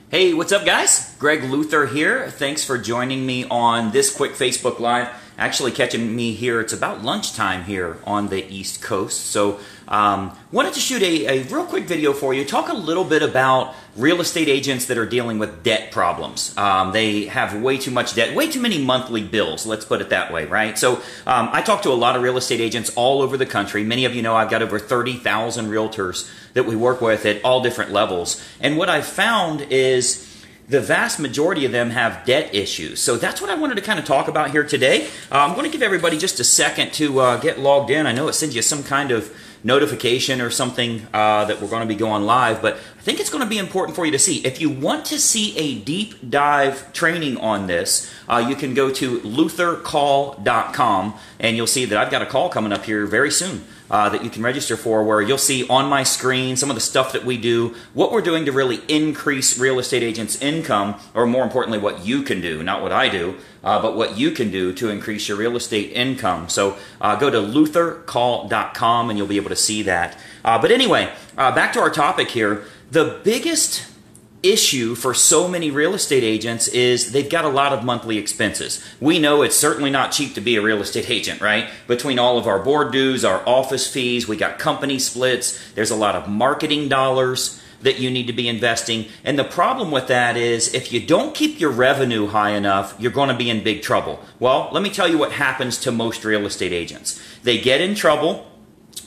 Hey, what's up guys? Greg Luther here. Thanks for joining me on this quick Facebook Live. Actually catching me here, it's about lunchtime here on the East Coast. So wanted to shoot a real quick video for you. Talk a little bit about real estate agents that are dealing with debt problems. They have way too much debt, way too many monthly bills, let's put it that way, right? So I talk to a lot of real estate agents all over the country. Many of you know I've got over 30,000 realtors that we work with at all different levels. And what I've found is the vast majority of them have debt issues. So that's what I wanted to kind of talk about here today. I'm going to give everybody just a second to get logged in. I know it sends you some kind of notification or something that we're going to be going live, but I think it's going to be important for you to see. If you want to see a deep dive training on this, you can go to luthercall.com and you'll see that I've got a call coming up here very soon that you can register for, where you'll see on my screen some of the stuff that we do, what we're doing to really increase real estate agents' income, or more importantly, what you can do, not what I do, but what you can do to increase your real estate income. So go to luthercall.com and you'll be able to see that. But anyway, back to our topic here. The biggest issue for so many real estate agents is they've got a lot of monthly expenses. We know it's certainly not cheap to be a real estate agent, right? Between all of our board dues, our office fees, we got company splits, there's a lot of marketing dollars that you need to be investing. And the problem with that is if you don't keep your revenue high enough, you're going to be in big trouble. Well, let me tell you what happens to most real estate agents. They get in trouble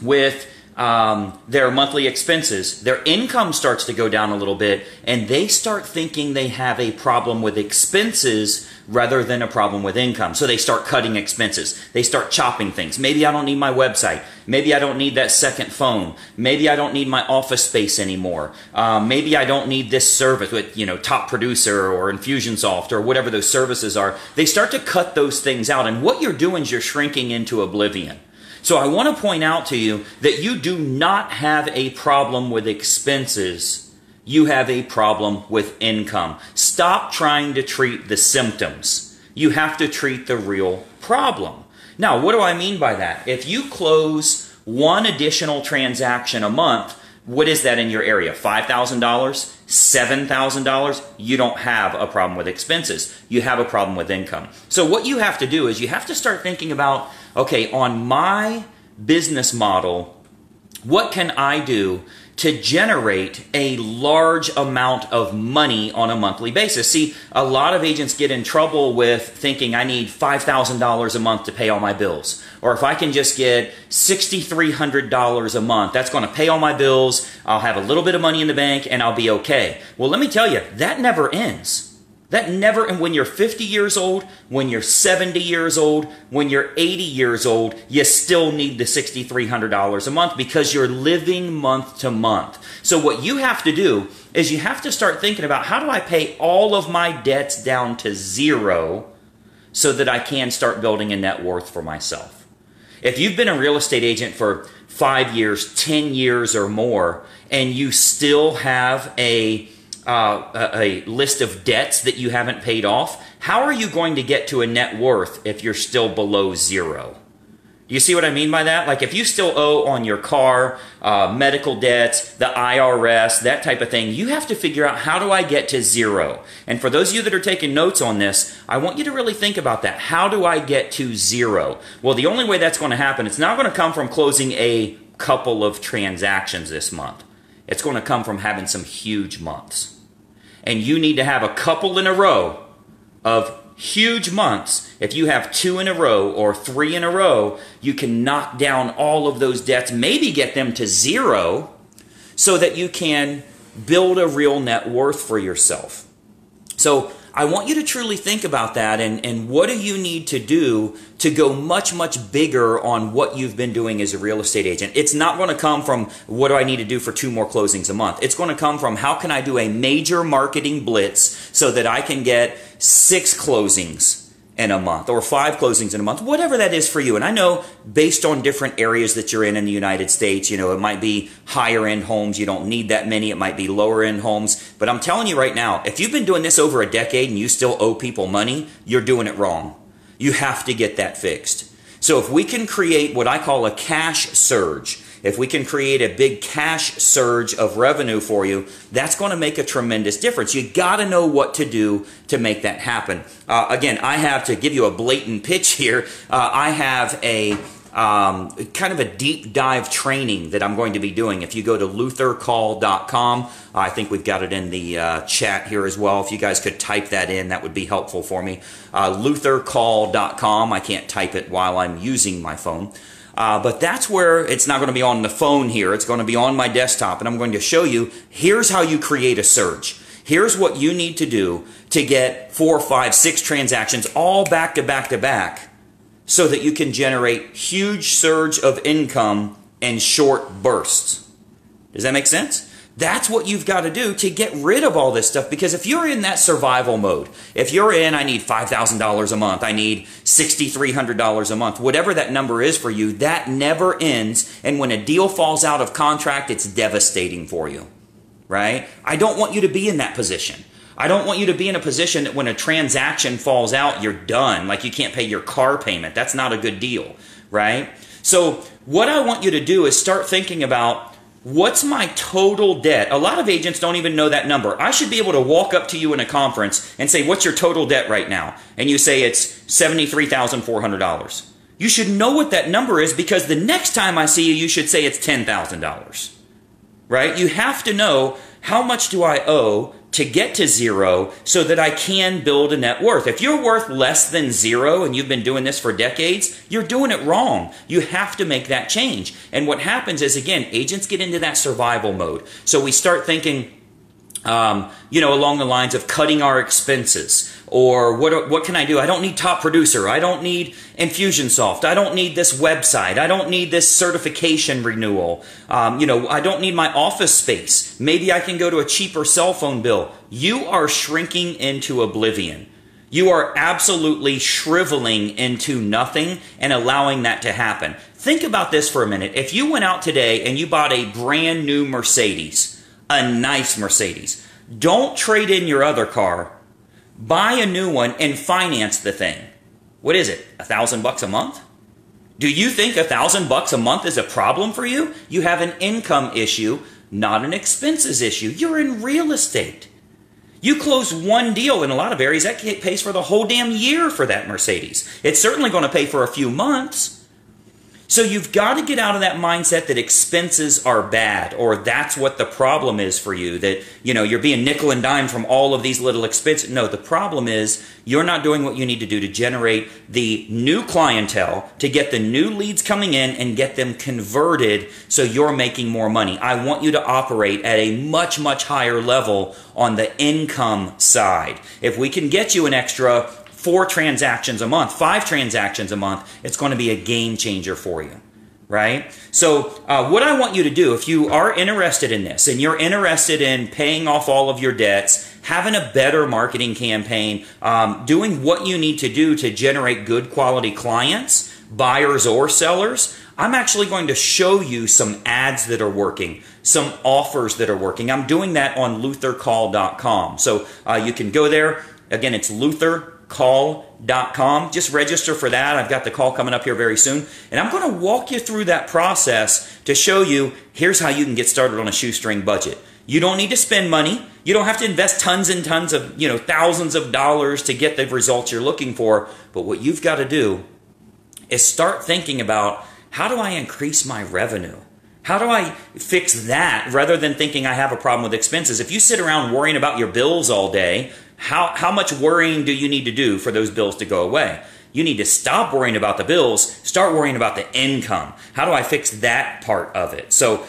with their monthly expenses. Their income starts to go down a little bit, and they start thinking they have a problem with expenses rather than a problem with income. So they start cutting expenses. They start chopping things. Maybe I don't need my website. Maybe I don't need that second phone. Maybe I don't need my office space anymore. Maybe I don't need this service with, Top Producer or Infusionsoft or whatever those services are. They start to cut those things out, and what you're doing is you're shrinking into oblivion. So I want to point out to you that you do not have a problem with expenses. You have a problem with income. Stop trying to treat the symptoms. You have to treat the real problem. Now, what do I mean by that? If you close one additional transaction a month, what is that in your area? $5,000? $7,000? You don't have a problem with expenses. You have a problem with income. So what you have to do is you have to start thinking about, okay, on my business model, what can I do to generate a large amount of money on a monthly basis? See, a lot of agents get in trouble with thinking I need $5,000 a month to pay all my bills. Or if I can just get $6,300 a month, that's going to pay all my bills, I'll have a little bit of money in the bank, and I'll be okay. Well, let me tell you, that never ends. That never, and when you're 50 years old, when you're 70 years old, when you're 80 years old, you still need the $6,300 a month because you're living month to month. So what you have to do is you have to start thinking about, how do I pay all of my debts down to zero so that I can start building a net worth for myself? If you've been a real estate agent for 5 years, 10 years or more, and you still have a list of debts that you haven't paid off, how are you going to get to a net worth if you're still below zero? You see what I mean by that? Like if you still owe on your car, medical debts, the IRS, that type of thing, you have to figure out, how do I get to zero? And for those of you that are taking notes on this, I want you to really think about that. How do I get to zero? Well, the only way that's going to happen, it's not going to come from closing a couple of transactions this month. It's going to come from having some huge months. And you need to have a couple in a row of huge months. If you have 2 in a row or 3 in a row, you can knock down all of those debts, maybe get them to zero, so that you can build a real net worth for yourself. So I want you to truly think about that, and what do you need to do to go much, much bigger on what you've been doing as a real estate agent. It's not going to come from, what do I need to do for 2 more closings a month? It's going to come from, how can I do a major marketing blitz so that I can get 6 closings in a month, or 5 closings in a month, whatever that is for you. And I know based on different areas that you're in the United States, it might be higher end homes, you don't need that many, it might be lower end homes. But I'm telling you right now, if you've been doing this over a decade and you still owe people money, you're doing it wrong. You have to get that fixed. So if we can create what I call a cash surge, if we can create a big cash surge of revenue for you, that's going to make a tremendous difference. You got to know what to do to make that happen. Again, I have to give you a blatant pitch here. I have a kind of a deep dive training that I'm going to be doing. If you go to luthercall.com, I think we've got it in the chat here as well. If you guys could type that in, that would be helpful for me. Luthercall.com. I can't type it while I'm using my phone. But that's where it's not going to be on the phone here. It's going to be on my desktop, and I'm going to show you, here's how you create a surge. Here's what you need to do to get 4, 5, 6 transactions all back to back to back, so that you can generate huge surge of income in short bursts. Does that make sense? That's what you've got to do to get rid of all this stuff, because if you're in that survival mode, if you're in, I need $5,000 a month, I need $6,300 a month, whatever that number is for you, that never ends, and when a deal falls out of contract, it's devastating for you, right? I don't want you to be in that position. I don't want you to be in a position that when a transaction falls out, you're done. Like you can't pay your car payment. That's not a good deal, right? So what I want you to do is start thinking about, what's my total debt? A lot of agents don't even know that number. I should be able to walk up to you in a conference and say, what's your total debt right now? And you say it's $73,400. You should know what that number is, because the next time I see you, you should say it's $10,000, right? You have to know, how much do I owe to get to zero so that I can build a net worth. If you're worth less than zero and you've been doing this for decades, you're doing it wrong. You have to make that change. And what happens is, again, agents get into that survival mode. So we start thinking, along the lines of cutting our expenses, or what can I do? I don't need Top Producer. I don't need Infusionsoft. I don't need this website. I don't need this certification renewal. I don't need my office space. Maybe I can go to a cheaper cell phone bill. You are shrinking into oblivion. You are absolutely shriveling into nothing and allowing that to happen. Think about this for a minute. If you went out today and you bought a brand new Mercedes, a nice Mercedes, don't trade in your other car. Buy a new one and finance the thing. What is it? $1,000 a month? Do you think $1,000 a month is a problem for you? You have an income issue, not an expenses issue. You're in real estate. You close one deal in a lot of areas, that pays for the whole damn year for that Mercedes. It's certainly going to pay for a few months. So you've got to get out of that mindset that expenses are bad, or that's what the problem is for you, that you're being nickel and dime from all of these little expenses. No, the problem is you're not doing what you need to do to generate the new clientele, to get the new leads coming in and get them converted so you're making more money. I want you to operate at a much, much higher level on the income side. If we can get you an extra 4 transactions a month, 5 transactions a month, it's going to be a game changer for you, right? So what I want you to do, if you are interested in this and you're interested in paying off all of your debts, having a better marketing campaign, doing what you need to do to generate good quality clients, buyers or sellers, I'm actually going to show you some ads that are working, some offers that are working. I'm doing that on luthercall.com. So you can go there. Again, it's luthercall.com. Just register for that. I've got the call coming up here very soon. And I'm going to walk you through that process to show you, here's how you can get started on a shoestring budget. You don't need to spend money. You don't have to invest tons and tons of, thousands of dollars to get the results you're looking for. But what you've got to do is start thinking about, how do I increase my revenue? How do I fix that rather than thinking I have a problem with expenses? If you sit around worrying about your bills all day, how much worrying do you need to do for those bills to go away? You need to stop worrying about the bills, start worrying about the income. How do I fix that part of it? So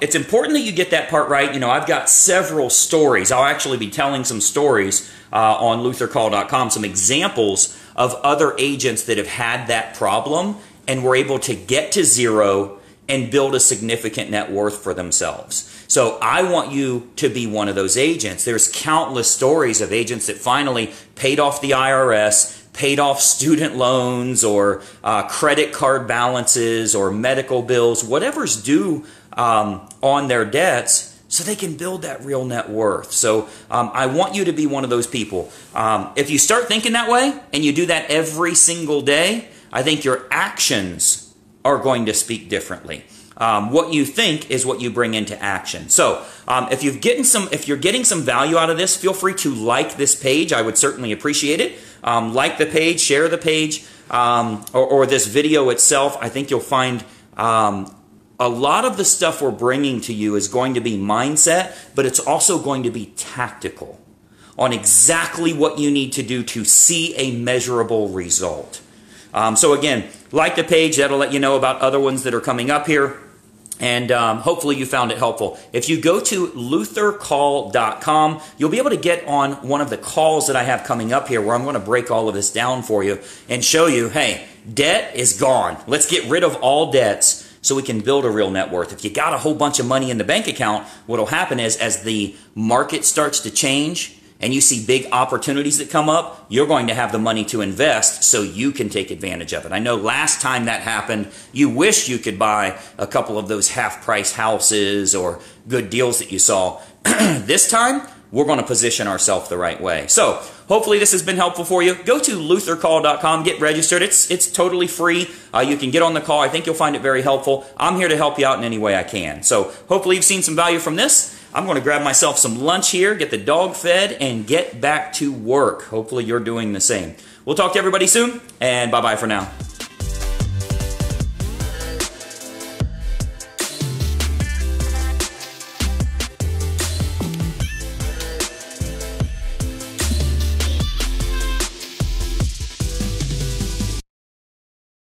it's important that you get that part right. I've got several stories. I'll actually be telling some stories on luthercall.com, some examples of other agents that have had that problem and were able to get to zero and build a significant net worth for themselves. So I want you to be one of those agents. There's countless stories of agents that finally paid off the IRS, paid off student loans or credit card balances or medical bills, whatever's due on their debts, so they can build that real net worth. So I want you to be one of those people. If you start thinking that way and you do that every single day, I think your actions are going to speak differently. What you think is what you bring into action. So if you're getting some value out of this, feel free to like this page. I would certainly appreciate it. Like the page, share the page, or this video itself. I think you'll find a lot of the stuff we're bringing to you is going to be mindset, but it's also going to be tactical on exactly what you need to do to see a measurable result. So again, like the page. That'll let you know about other ones that are coming up here. And hopefully you found it helpful. If you go to luthercall.com, you'll be able to get on one of the calls that I have coming up here where I'm going to break all of this down for you and show you, hey, debt is gone. Let's get rid of all debts so we can build a real net worth. If you got a whole bunch of money in the bank account, what will happen is as the market starts to change and you see big opportunities that come up, you're going to have the money to invest so you can take advantage of it. I know last time that happened, you wish you could buy a couple of those half-price houses or good deals that you saw. This time, we're going to position ourselves the right way. So hopefully this has been helpful for you. Go to luthercall.com, get registered. It's totally free. You can get on the call. I think you'll find it very helpful. I'm here to help you out in any way I can. So hopefully you've seen some value from this. I'm going to grab myself some lunch here, get the dog fed, and get back to work. Hopefully you're doing the same. We'll talk to everybody soon, and bye-bye for now.